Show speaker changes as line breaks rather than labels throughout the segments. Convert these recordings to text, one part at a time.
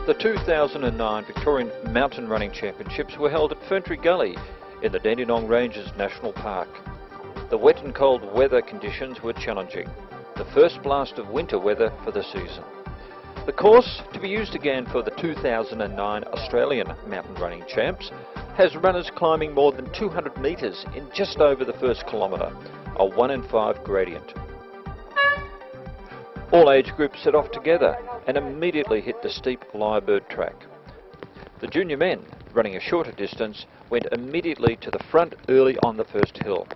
The 2009 Victorian Mountain Running Championships were held at Ferntree Gully in the Dandenong Ranges National Park. The wet and cold weather conditions were challenging, the first blast of winter weather for the season. The course, to be used again for the 2009 Australian Mountain Running Champs, has runners climbing more than 200 metres in just over the first kilometre, a 1 in 5 gradient. All age groups set off together and immediately hit the steep Lyrebird track. The junior men, running a shorter distance, went immediately to the front early on the first hill.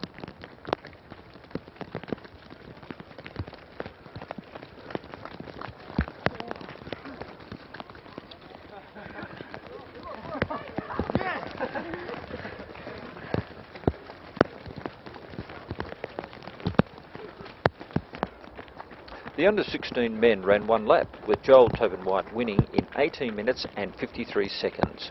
The under-16 men ran one lap, with Joel Tobin-White winning in 18 minutes and 53 seconds.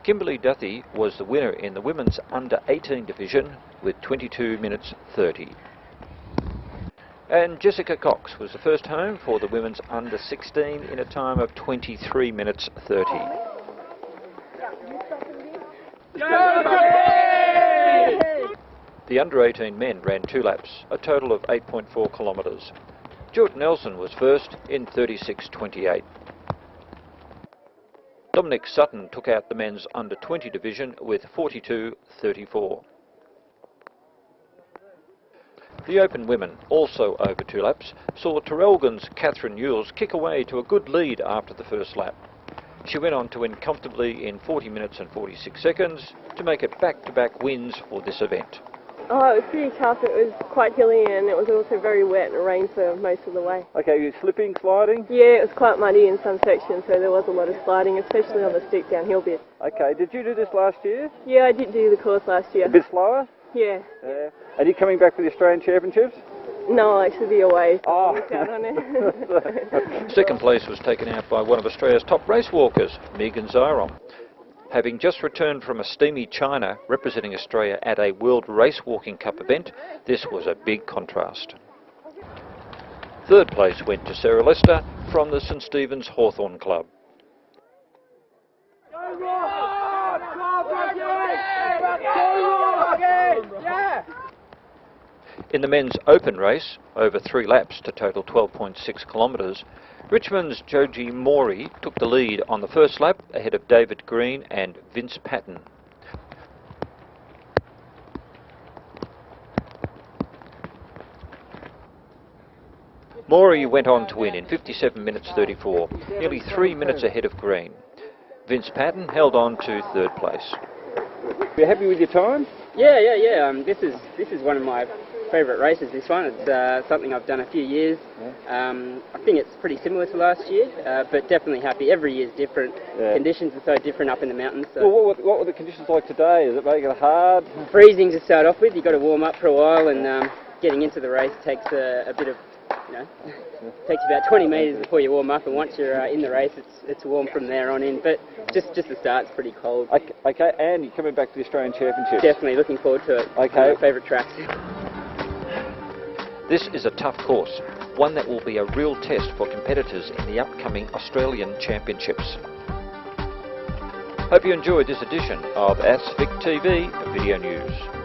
Kimberly Duthie was the winner in the women's under-18 division with 22 minutes 30. And Jessica Cox was the first home for the women's under-16 in a time of 23 minutes 30. The under-18 men ran 2 laps, a total of 8.4 kilometres. Stuart Nelson was first in 36.28. Dominic Sutton took out the men's under-20 division with 42.34. The open women, also over 2 laps, saw Terrelgan's Catherine Yules kick away to a good lead after the first lap. She went on to win comfortably in 40 minutes and 46 seconds to make it back-to-back wins for this event.
Oh, it was pretty tough. It was quite hilly and it was also very wet and it rained for most of the way.
Okay, you slipping, sliding?
Yeah, it was quite muddy in some sections, so there was a lot of sliding, especially on the steep downhill bit.
Okay, did you do this last year?
Yeah, I did do the course last year.
A bit slower?
Yeah.
Yeah. Are you coming back for the Australian Championships?
No, I should be away.
Oh.
Missed out on it.
Second place was taken out by one of Australia's top race walkers, Megan Zyron. Having just returned from a steamy China representing Australia at a World Race Walking Cup event, this was a big contrast. Third place went to Sarah Lester from the St Stephen's Hawthorn Club. In the men's open race, over 3 laps to total 12.6 kilometres, Richmond's Joji Mori took the lead on the first lap ahead of David Green and Vince Patton. Mori went on to win in 57 minutes 34, nearly 3 minutes ahead of Green. Vince Patton held on to third place.
Are you happy with your time?
Yeah. This is one of my favourite races, this one. It's something I've done a few years. I think it's pretty similar to last year, but definitely happy. Every year's different. Yeah. Conditions are so different up in the mountains. So.
Well, what were the conditions like today? Is it making it hard?
Freezing to start off with. You've got to warm up for a while, and getting into the race takes a bit of, takes about 20 metres before you warm up, and once you're in the race, it's warm from there on in. But just the start's pretty cold.
Okay, and you're coming back to the Australian Championships.
Definitely looking forward to it.
Okay.
My favourite tracks.
This is a tough course, one that will be a real test for competitors in the upcoming Australian Championships. Hope you enjoyed this edition of ASVIC TV Video News.